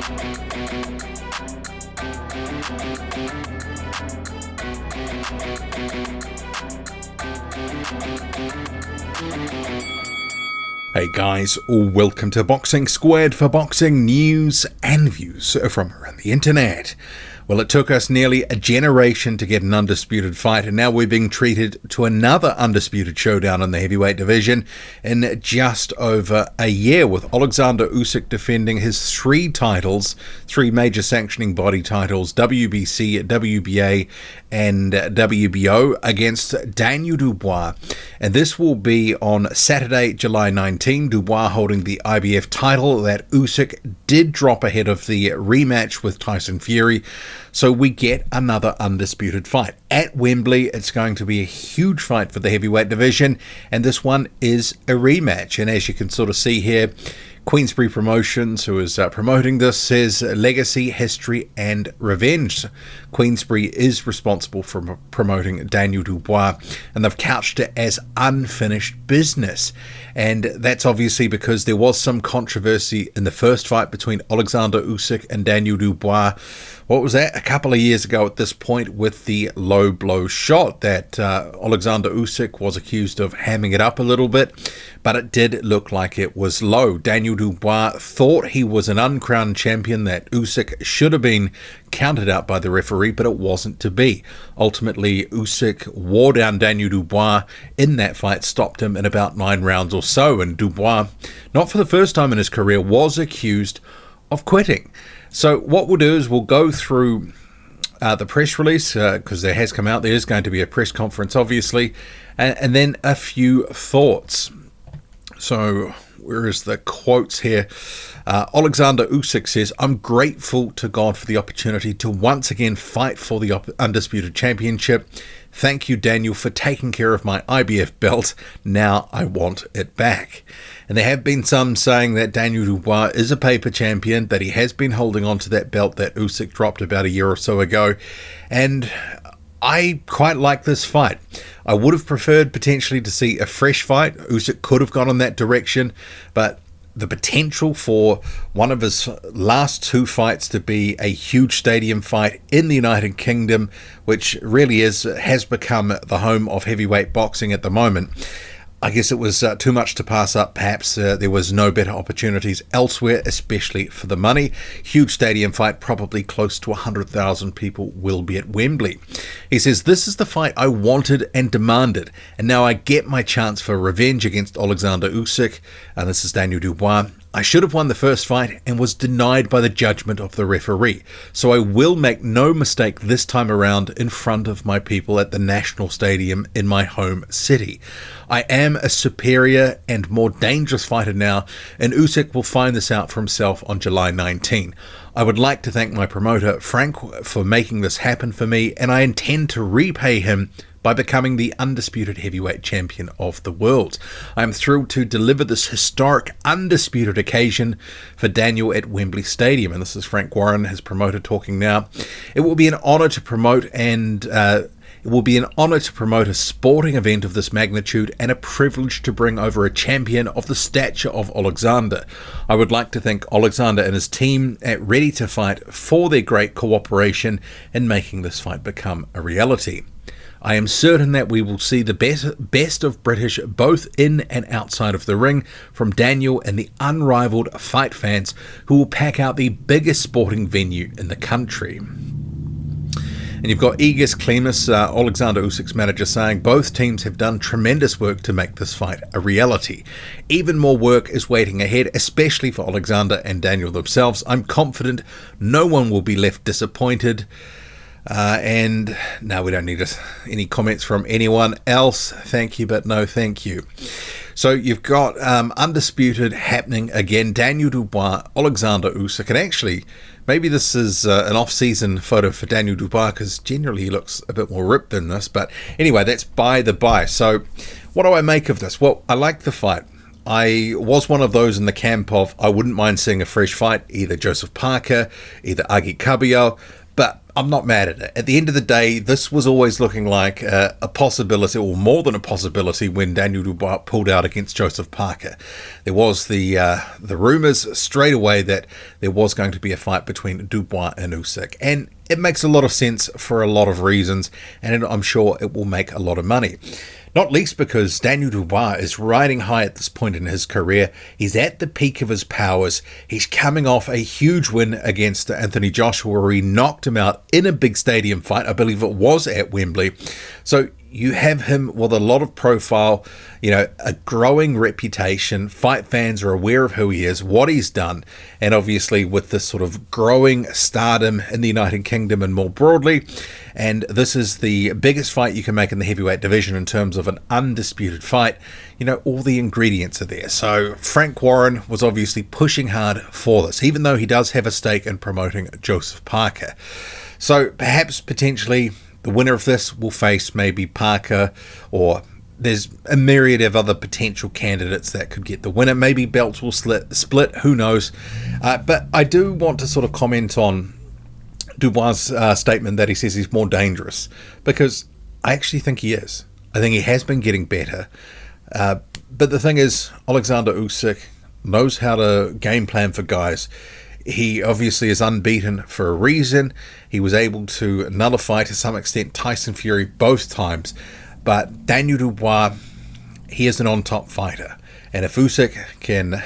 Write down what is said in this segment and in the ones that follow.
Hey guys, welcome to Boxing Squared for boxing news and views from around the internet. Well, it took us nearly a generation to get an undisputed fight, and now we're being treated to another undisputed showdown in the heavyweight division in just over a year, with Oleksandr Usyk defending his three major sanctioning body titles, WBC, WBA, and WBO, against Daniel Dubois. And this will be on Saturday, July 19, Dubois holding the IBF title that Usyk did drop ahead of the rematch with Tyson Fury. So we get another undisputed fight. At Wembley, it's going to be a huge fight for the heavyweight division, and this one is a rematch. And as you can sort of see here, Queensberry Promotions, who is promoting this, says legacy, history, and revenge. Queensberry is responsible for promoting Daniel Dubois, and they've couched it as unfinished business. And that's obviously because there was some controversy in the first fight between Oleksandr Usyk and Daniel Dubois. What was that? A couple of years ago at this point, with the low blow shot that Oleksandr Usyk was accused of hamming it up a little bit, but it did look like it was low. Daniel Dubois thought he was an uncrowned champion, that Usyk should have been counted out by the referee, but it wasn't to be. Ultimately, Usyk wore down Daniel Dubois in that fight, stopped him in about 9 rounds or so, and Dubois, not for the first time in his career, was accused of quitting. So what we'll do is we'll go through the press release, because there has come out, there is going to be a press conference, obviously, and then a few thoughts. So where is the quotes here? Oleksandr Usyk says, "I'm grateful to God for the opportunity to once again fight for the undisputed championship. Thank you, Daniel, for taking care of my IBF belt. Now I want it back." And there have been some saying that Daniel Dubois is a paper champion, that he has been holding on to that belt that Usyk dropped about a year or so ago. And I quite like this fight. I would have preferred potentially to see a fresh fight. Usyk could have gone in that direction, but the potential for one of his last 2 fights to be a huge stadium fight in the United Kingdom, which really has become the home of heavyweight boxing at the moment, I guess it was too much to pass up. Perhaps there was no better opportunities elsewhere, especially for the money. Huge stadium fight, probably close to 100,000 people will be at Wembley. He says, "This is the fight I wanted and demanded, and now I get my chance for revenge against Oleksandr Usyk." And this is Daniel Dubois. "I should have won the first fight and was denied by the judgment of the referee. So I will make no mistake this time around in front of my people at the National Stadium in my home city. I am a superior and more dangerous fighter now, and Usyk will find this out for himself on July 19. I would like to thank my promoter, Frank, for making this happen for me, and I intend to repay him by becoming the undisputed heavyweight champion of the world. I am thrilled to deliver this historic, undisputed occasion for Daniel at Wembley Stadium." And this is Frank Warren, his promoter, talking now. "It will be an honor to promote a sporting event of this magnitude, and a privilege to bring over a champion of the stature of Oleksandr. I would like to thank Oleksandr and his team at Ready to Fight for their great cooperation in making this fight become a reality. I am certain that we will see the best of British both in and outside of the ring from Daniel and the unrivaled fight fans who will pack out the biggest sporting venue in the country." And you've got Egis Klimas, Oleksandr Usyk's manager, saying, "Both teams have done tremendous work to make this fight a reality. Even more work is waiting ahead, especially for Oleksandr and Daniel themselves. I'm confident no one will be left disappointed." And no, we don't need any comments from anyone else. Thank you, but no thank you. So you've got Undisputed happening again. Daniel Dubois, Oleksandr Usyk. And actually, maybe this is an off-season photo for Daniel Dubois, because generally he looks a bit more ripped than this. But anyway, that's by the by. So what do I make of this? Well, I like the fight. I was one of those in the camp of I wouldn't mind seeing a fresh fight, either Joseph Parker, either Agi Kabiel. But I'm not mad at it. At the end of the day, this was always looking like a possibility, or more than a possibility, when Daniel Dubois pulled out against Joseph Parker. There was the rumours straight away that there was going to be a fight between Dubois and Usyk. And it makes a lot of sense for a lot of reasons, and I'm sure it will make a lot of money. Not least because Daniel Dubois is riding high at this point in his career. He's at the peak of his powers. He's coming off a huge win against Anthony Joshua, where he knocked him out in a big stadium fight. I believe it was at Wembley. So you have him with a lot of profile, a growing reputation. Fight fans are aware of who he is, what he's done, and obviously with this sort of growing stardom in the United Kingdom and more broadly. And this is the biggest fight you can make in the heavyweight division in terms of an undisputed fight. All the ingredients are there. So Frank Warren was obviously pushing hard for this, even though he does have a stake in promoting Joseph Parker. So perhaps potentially the winner of this will face maybe Parker, or there's a myriad of other potential candidates that could get the winner. Maybe belts will split, who knows. But I do want to sort of comment on Dubois' statement that he says he's more dangerous, because I actually think he is. I think he has been getting better. But the thing is, Oleksandr Usyk knows how to game plan for guys. He obviously is unbeaten for a reason. He was able to nullify to some extent Tyson Fury both times. But Daniel Dubois, he is an on-top fighter. And if Usyk can,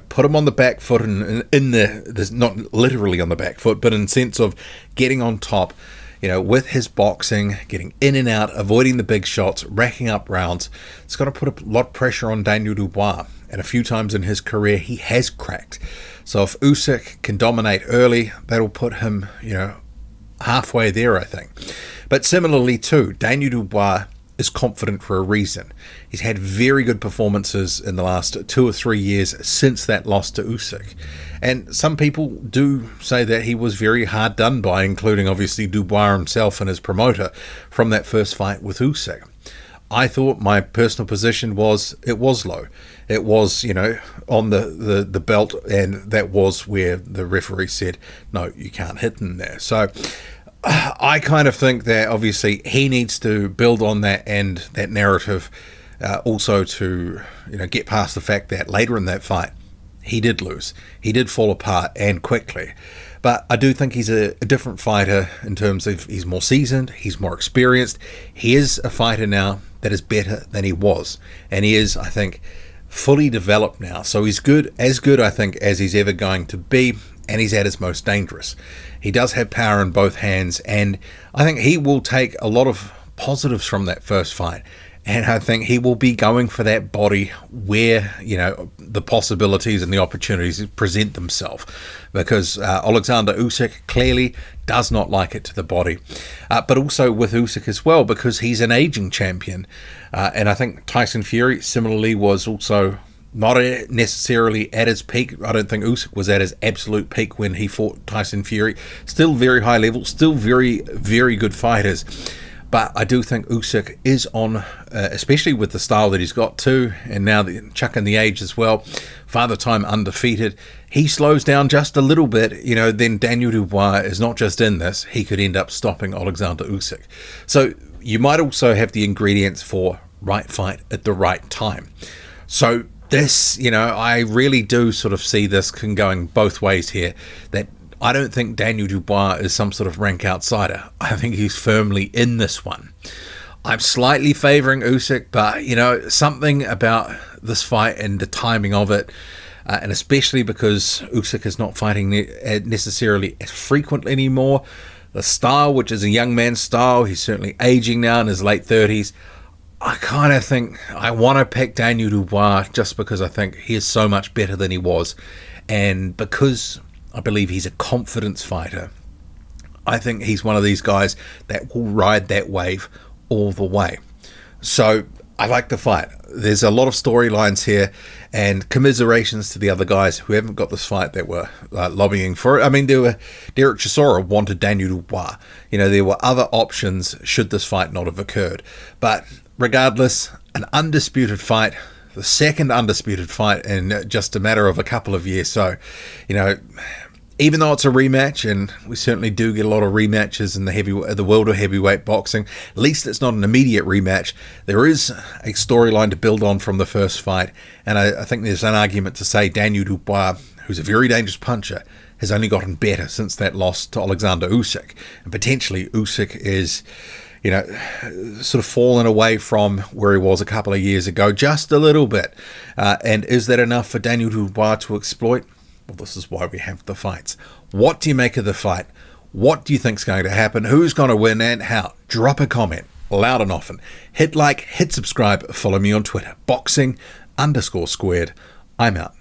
put him on the back foot, and there's not literally on the back foot, but in sense of getting on top, with his boxing, getting in and out, avoiding the big shots, racking up rounds, it's going to put a lot of pressure on Daniel Dubois. And a few times in his career, he has cracked. So if Usyk can dominate early, that'll put him, halfway there, I think. But similarly too, Daniel Dubois is confident for a reason. He's had very good performances in the last 2 or 3 years since that loss to Usyk. And some people do say that he was very hard done by, including obviously Dubois himself and his promoter, from that first fight with Usyk. I thought my personal position was it was low. It was, on the belt, and that was where the referee said, no, you can't hit him there. So I kind of think that obviously he needs to build on that and that narrative, also to get past the fact that later in that fight he did lose. He did fall apart, and quickly. But I do think he's a different fighter in terms of he's more seasoned, he's more experienced. He is a fighter now that is better than he was, and he is, I think, fully developed now. So he's as good, I think, as he's ever going to be, and he's at his most dangerous. He does have power in both hands, and I think he will take a lot of positives from that first fight. And I think he will be going for that body where, the possibilities and the opportunities present themselves. Because Oleksandr Usyk clearly does not like it to the body. But also with Usyk as well, because he's an aging champion. And I think Tyson Fury similarly was also not necessarily at his peak. I don't think Usyk was at his absolute peak when he fought Tyson Fury. Still very high level, still very, very good fighters. But I do think Usyk is on, especially with the style that he's got too, and now chucking the age as well, father time undefeated. He slows down just a little bit, then Daniel Dubois is not just in this, he could end up stopping Oleksandr Usyk. So you might also have the ingredients for right fight at the right time. So this, I really do sort of see this going both ways here, that I don't think Daniel Dubois is some sort of rank outsider. I think he's firmly in this one. I'm slightly favouring Usyk, but, something about this fight and the timing of it, and especially because Usyk is not fighting necessarily as frequently anymore. The style, which is a young man's style, he's certainly aging now in his late 30s. I kind of think I want to pick Daniel Dubois just because I think he is so much better than he was. And because I believe he's a confidence fighter, I think he's one of these guys that will ride that wave all the way. So I like the fight. There's a lot of storylines here, and commiserations to the other guys who haven't got this fight that were lobbying for it. I mean, there were Derek Chisora wanted Daniel Dubois. There were other options should this fight not have occurred. But regardless, an undisputed fight, the second undisputed fight in just a matter of a couple of years. So, even though it's a rematch, and we certainly do get a lot of rematches in the world of heavyweight boxing, at least it's not an immediate rematch. There is a storyline to build on from the first fight, and I think there's an argument to say Daniel Dubois, who's a very dangerous puncher, has only gotten better since that loss to Oleksandr Usyk, and potentially Usyk is, sort of fallen away from where he was a couple of years ago, just a little bit. And is that enough for Daniel Dubois to exploit? Well, this is why we have the fights. What do you make of the fight? What do you think's going to happen? Who's going to win and how? Drop a comment, loud and often. Hit like, hit subscribe, follow me on Twitter, boxing_squared. I'm out.